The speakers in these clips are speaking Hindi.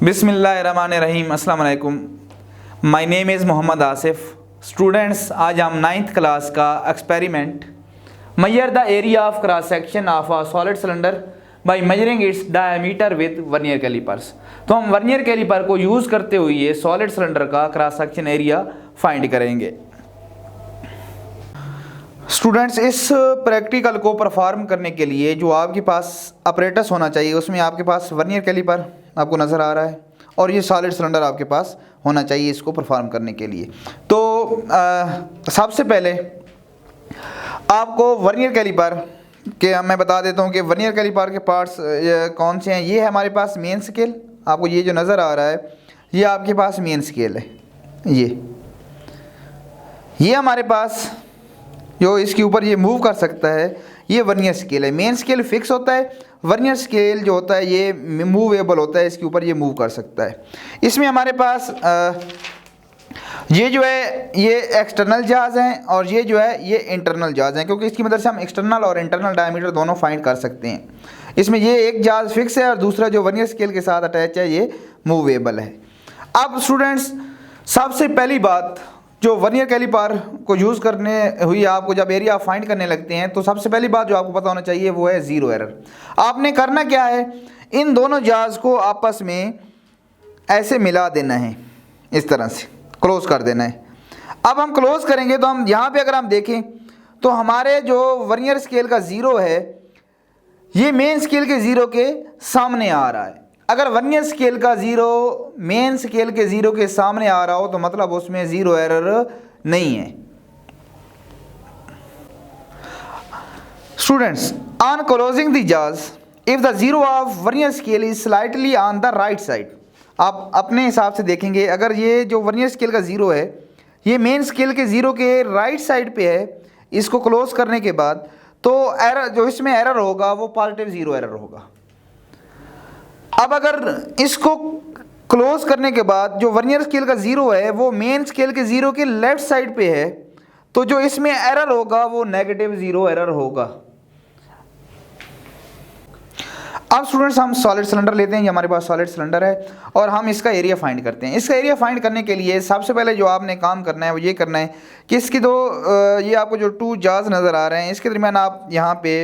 बिस्मिल्लाहिर्रहमानिर्रहीम। अस्सलाम वालेकुम। My name is Mohammad Asif. Students, आज हम 9th क्लास का experiment measure the area of cross section of a solid cylinder by measuring its diameter with vernier callipers. तो हम वर्नियर कैलिपर को यूज़ करते हुए सॉलिड सिलेंडर का क्रॉस सेक्शन एरिया फाइंड करेंगे। स्टूडेंट्स, इस प्रैक्टिकल को परफॉर्म करने के लिए जो आपके पास अपरेटस होना चाहिए, उसमें आपके पास वर्नियर कैलिपर आपको नज़र आ रहा है और ये सॉलिड सिलेंडर आपके पास होना चाहिए इसको परफॉर्म करने के लिए। तो सबसे पहले आपको वर्नियर कैलिपर के मैं बता देता हूँ कि वर्नियर कैलिपर के पार्ट्स कौन से हैं। ये है हमारे पास मेन स्केल, आपको ये जो नज़र आ रहा है ये आपके पास मेन स्केल है। ये हमारे पास जो इसके ऊपर ये मूव कर सकता है ये वर्नियर स्केल है। मेन स्केल फिक्स होता है, वर्नियर स्केल जो होता है ये मूवेबल होता है, इसके ऊपर ये मूव कर सकता है। इसमें हमारे पास ये जो है ये एक्सटर्नल जाज हैं और ये जो है ये इंटरनल जाज हैं, क्योंकि इसकी मदद से हम एक्सटर्नल और इंटरनल डायमीटर दोनों फाइंड कर सकते हैं। इसमें ये एक जाज फिक्स है और दूसरा जो वर्नियर स्केल के साथ अटैच है ये मूवेबल है। अब स्टूडेंट्स, सबसे पहली बात जो वर्नियर कैलिपर को यूज़ करने हुई आपको जब एरिया फाइंड करने लगते हैं तो सबसे पहली बात जो आपको पता होना चाहिए वो है ज़ीरो एरर। आपने करना क्या है, इन दोनों जाज को आपस में ऐसे मिला देना है, इस तरह से क्लोज़ कर देना है। अब हम क्लोज़ करेंगे तो हम यहाँ पे अगर हम देखें तो हमारे जो वर्नियर स्केल का ज़ीरो है ये मेन स्केल के ज़ीरो के सामने आ रहा है। अगर वर्नियर स्केल का ज़ीरो मेन स्केल के ज़ीरो के सामने आ रहा हो तो मतलब उसमें ज़ीरो एरर नहीं है। स्टूडेंट्स, ऑन क्लोजिंग द जाज if the zero of vernier scale is slightly on the right side, आप अपने हिसाब से देखेंगे अगर ये जो वर्नियर स्केल का ज़ीरो है ये मेन स्केल के ज़ीरो के राइट साइड पे है, इसको क्लोज करने के बाद तो एरर जो इसमें एरर होगा वो पॉजिटिव ज़ीरो एरर होगा। अब अगर इसको क्लोज करने के बाद जो वर्नियर स्केल का ज़ीरो है वो मेन स्केल के ज़ीरो के लेफ्ट साइड पे है तो जो इसमें एरर होगा वो नेगेटिव ज़ीरो एरर होगा। अब स्टूडेंट्स, हम सॉलिड सिलेंडर लेते हैं, ये हमारे पास सॉलिड सिलेंडर है और हम इसका एरिया फाइंड करते हैं। इसका एरिया फाइंड करने के लिए सबसे पहले जो आपने काम करना है वो ये करना है कि इसकी ये आपको जो टू जार्स नज़र आ रहे हैं इसके दरमियान आप यहाँ पे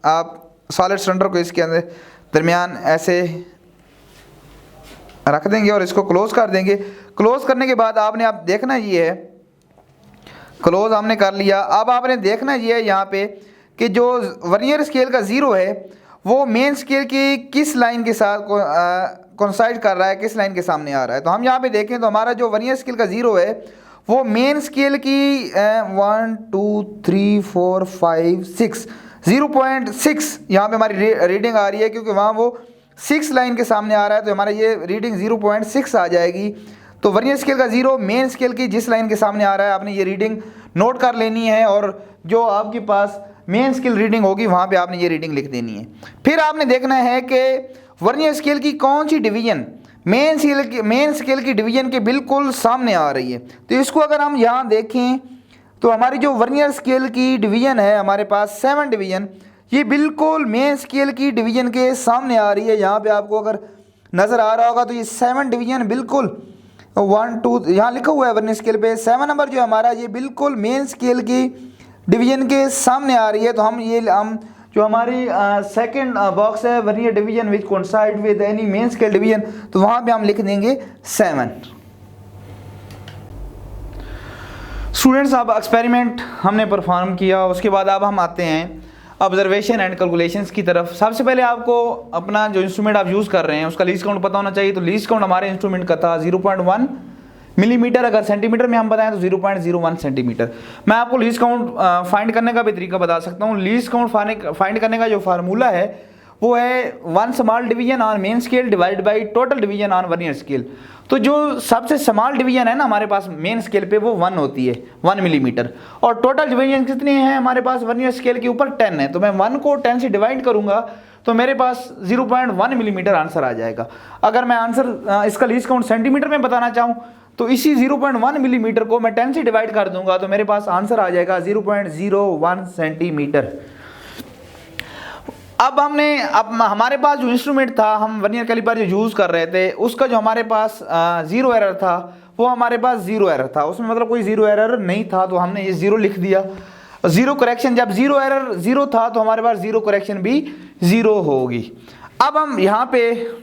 आप सॉलिड सिलेंडर को इसके अंदर दरमियान ऐसे रख देंगे और इसको क्लोज कर देंगे। क्लोज करने के बाद आपने आप देखना ये है, क्लोज हमने कर लिया। अब आपने देखना ये है यहाँ पे कि जो वर्नियर स्केल का ज़ीरो है वो मेन स्केल की किस लाइन के साथ कोइंसाइड कर रहा है, किस लाइन के सामने आ रहा है। तो हम यहाँ पे देखें तो हमारा जो वर्नियर स्केल का ज़ीरो है वो मेन स्केल की 1 2 3 4 5 6 0.6 यहाँ पे हमारी रीडिंग आ रही है, क्योंकि वहाँ वो 6 लाइन के सामने आ रहा है तो हमारा ये रीडिंग 0.6 आ जाएगी। तो वर्नियर स्केल का ज़ीरो मेन स्केल की जिस लाइन के सामने आ रहा है आपने ये रीडिंग नोट कर लेनी है और जो आपके पास मेन स्केल रीडिंग होगी वहाँ पे आपने ये रीडिंग लिख देनी है। फिर आपने देखना है कि वर्नियर स्केल की कौन सी डिवीज़न मेन स्केल की डिवीज़न के बिल्कुल सामने आ रही है। तो इसको अगर हम यहाँ देखें तो हमारी जो वर्नियर स्केल की डिवीज़न है हमारे पास 7 डिवीज़न, ये बिल्कुल मेन स्केल की डिवीज़न के सामने आ रही है। यहाँ पे आपको अगर नज़र आ रहा होगा तो ये 7 डिवीज़न बिल्कुल 1 2 यहाँ लिखा हुआ है वर्नियर स्केल पे 7 नंबर जो हमारा ये बिल्कुल मेन स्केल की डिवीज़न के सामने आ रही है। तो हम जो हमारी सेकंड बॉक्स है vernier division which coincide with any main scale division, तो वहाँ पे हम लिख देंगे 7। स्टूडेंट्स, अब एक्सपेरिमेंट हमने परफॉर्म किया, उसके बाद अब हम आते हैं ऑब्जर्वेशन एंड कैलकुलेशंस की तरफ। सबसे पहले आपको अपना जो इंस्ट्रूमेंट आप यूज़ कर रहे हैं उसका लीस्ट काउंट पता होना चाहिए। तो लीस्ट काउंट हमारे इंस्ट्रूमेंट का था 0.1 मिलीमीटर, अगर सेंटीमीटर में हम बताएं तो 0.01 सेंटीमीटर। मैं आपको लीस्ट काउंट फाइंड करने का भी तरीका बता सकता हूँ। लीस्ट काउंट फाइंड करने का जो फार्मूला है वो है 1 small division on main scale divide by total division on vernier scale. तो जो सबसे स्मॉल डिवीजन है ना हमारे पास मेन स्केल पे वो 1 होती है, 1 मिलीमीटर, और टोटल डिवीजन कितने हैं हमारे पास वर्नियर स्केल के ऊपर 10 है। तो मैं 1 को 10 से डिवाइड करूंगा तो मेरे पास 0.1 मिलीमीटर आंसर आ जाएगा। अगर मैं आंसर इसका लीस्ट काउंट सेंटीमीटर में बताना चाहूँ तो इसी 0.1 मिलीमीटर को मैं 10 से डिवाइड कर दूंगा तो मेरे पास आंसर आ जाएगा 0.01 सेंटीमीटर। अब हमारे पास जो इंस्ट्रूमेंट था, हम वर्नियर कैलिपर जो यूज़ कर रहे थे, उसका जो हमारे पास ज़ीरो एरर था, वो हमारे पास ज़ीरो एरर था, उसमें मतलब कोई ज़ीरो एरर नहीं था, तो हमने ये ज़ीरो लिख दिया। ज़ीरो करेक्शन, जब ज़ीरो एरर ज़ीरो था तो हमारे पास ज़ीरो करेक्शन भी ज़ीरो होगी। अब हम यहाँ पे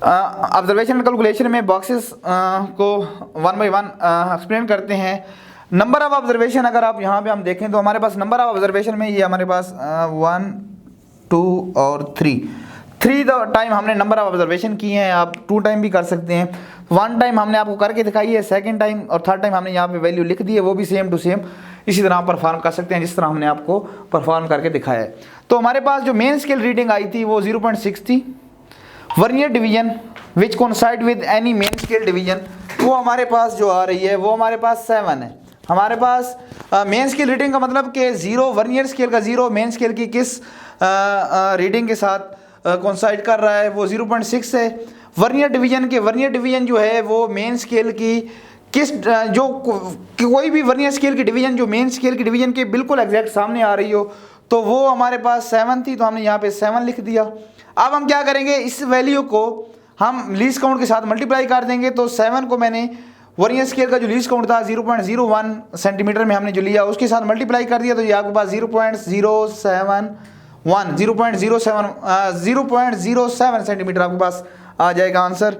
ऑब्जर्वेशन कैलकुलेशन में बॉक्सेस को वन बाय वन एक्सप्लेन करते हैं। नंबर ऑफ ऑब्जर्वेशन अगर आप यहाँ पे हम देखें तो हमारे पास नंबर ऑफ ऑब्जर्वेशन में ये हमारे पास 1 2 और 3 टाइम हमने नंबर ऑफ ऑब्जर्वेशन किए हैं। आप 2 टाइम भी कर सकते हैं, 1 टाइम हमने आपको करके दिखाई है, सेकंड टाइम और थर्ड टाइम हमने यहाँ पे वैल्यू लिख दी है, वो भी सेम टू सेम इसी तरह आप परफॉर्म कर सकते हैं जिस तरह हमने आपको परफॉर्म करके दिखाया है। तो हमारे पास जो मेन स्केल रीडिंग आई थी वो 0.6 थी। Vernier division which coincide with any main scale division, वो हमारे पास जो आ रही है वो हमारे पास 7 है। हमारे पास मेन स्केल रीडिंग का मतलब कि 0 वर्नियर स्केल का 0 मेन स्केल की किस रीडिंग के साथ कोइंसाइड कर रहा है, वो 0.6 है। वर्नियर डिवीजन जो है वो मेन स्केल की किस जो कोई भी वर्नियर स्केल की डिवीजन जो मेन स्केल की डिवीजन के बिल्कुल एग्जैक्ट सामने आ रही हो, तो वो हमारे पास 7 थी, तो हमने यहाँ पे 7 लिख दिया। अब हम क्या करेंगे, इस वैल्यू को हम लीस्ट काउंट के साथ मल्टीप्लाई कर देंगे। तो 7 को मैंने वर्नियर स्केल का जो लीस्ट काउंट था 0.01 सेंटीमीटर में हमने जो लिया उसके साथ मल्टीप्लाई कर दिया, तो ये आपके पास 0.007 सेंटीमीटर आपके पास आ जाएगा आंसर।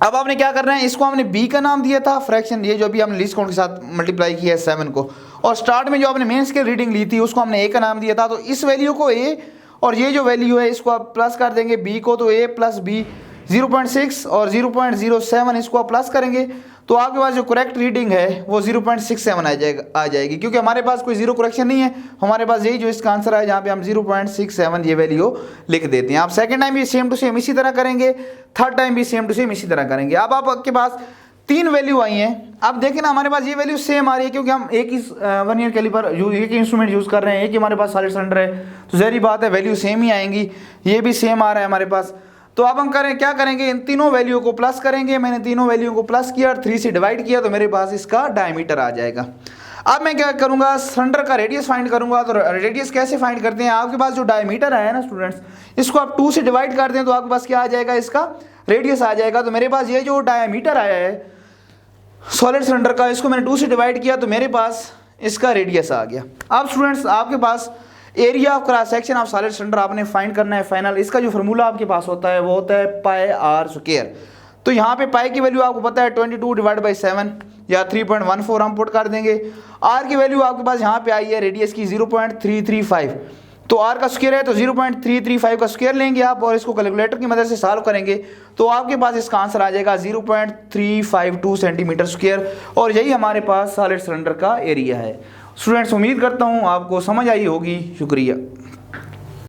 अब आपने क्या करना है, इसको हमने b का नाम दिया था फ्रैक्शन, ये जो भी हमने लीस्ट काउंट के साथ मल्टीप्लाई किया है 7 को, और स्टार्ट में जो आपने मेन स्केल रीडिंग ली थी उसको हमने a का नाम दिया था। तो इस वैल्यू को a और ये जो वैल्यू है इसको आप प्लस कर देंगे b को, तो a प्लस b 0.6 और 0.07 इसको आप प्लस करेंगे तो आपके पास जो करेक्ट रीडिंग है वो 0.67 आ जाएगी, क्योंकि हमारे पास कोई जीरो करेक्शन नहीं है, हमारे पास यही जो इसका आंसर है जहाँ पे हम 0.67 ये वैल्यू लिख देते हैं। आप सेकंड टाइम भी सेम टू सेम इसी तरह करेंगे, थर्ड टाइम भी सेम टू सेम इसी तरह करेंगे। अब आपके पास 3 वैल्यू आई हैं। अब देखें ना, हमारे पास ये वैल्यू सेम आ रही है क्योंकि हम एक ही वर्नियर कैलिपर एक ही इंस्ट्रूमेंट यूज़ कर रहे हैं, एक ही हमारे पास सॉलिड सिलेंडर है, तो ज़ाहिर बात है वैल्यू सेम ही आएंगी। ये भी सेम आ रहा है हमारे पास। तो अब हम क्या करेंगे, इन तीनों वैल्यू को प्लस करेंगे। मैंने तीनों वैल्यू को प्लस किया और 3 से डिवाइड किया, तो मेरे पास इसका डायमीटर आ जाएगा। अब मैं क्या करूंगा, सिलेंडर का रेडियस फाइंड करूंगा। तो रेडियस कैसे फाइंड करते हैं, आपके पास जो डायमीटर आया ना स्टूडेंट्स, इसको आप 2 से डिवाइड कर दें तो आपके पास क्या आ जाएगा, इसका रेडियस आ जाएगा। तो मेरे पास ये जो डायमीटर आया है सॉलिड सिलेंडर का, इसको मैंने 2 से डिवाइड किया तो मेरे पास इसका रेडियस आ गया। अब स्टूडेंट्स आपके पास area of cross section of solid cylinder आपने फाइंड करना है फाइनल। इसका जो फार्मूला आपके पास होता है वो होता है पाई आर स्क्वायर। तो यहाँ पे पाई की वैल्यू आपको पता है 22 डिवाइड बाई 7 या 3.14 हम पुट कर देंगे। आर की वैल्यू आपके पास यहाँ पे आई है रेडियस की 0.335, तो आर का स्क्वायर है तो 0.335 का स्क्वायर लेंगे आप और इसको कैलकुलेटर की मदद से सॉल्व करेंगे तो आपके पास इसका आंसर आ जाएगा 0.352 सेंटीमीटर स्क्वायर, और यही हमारे पास सॉलिड सिलेंडर का एरिया है। स्टूडेंट्स उम्मीद करता हूँ आपको समझ आई होगी। शुक्रिया।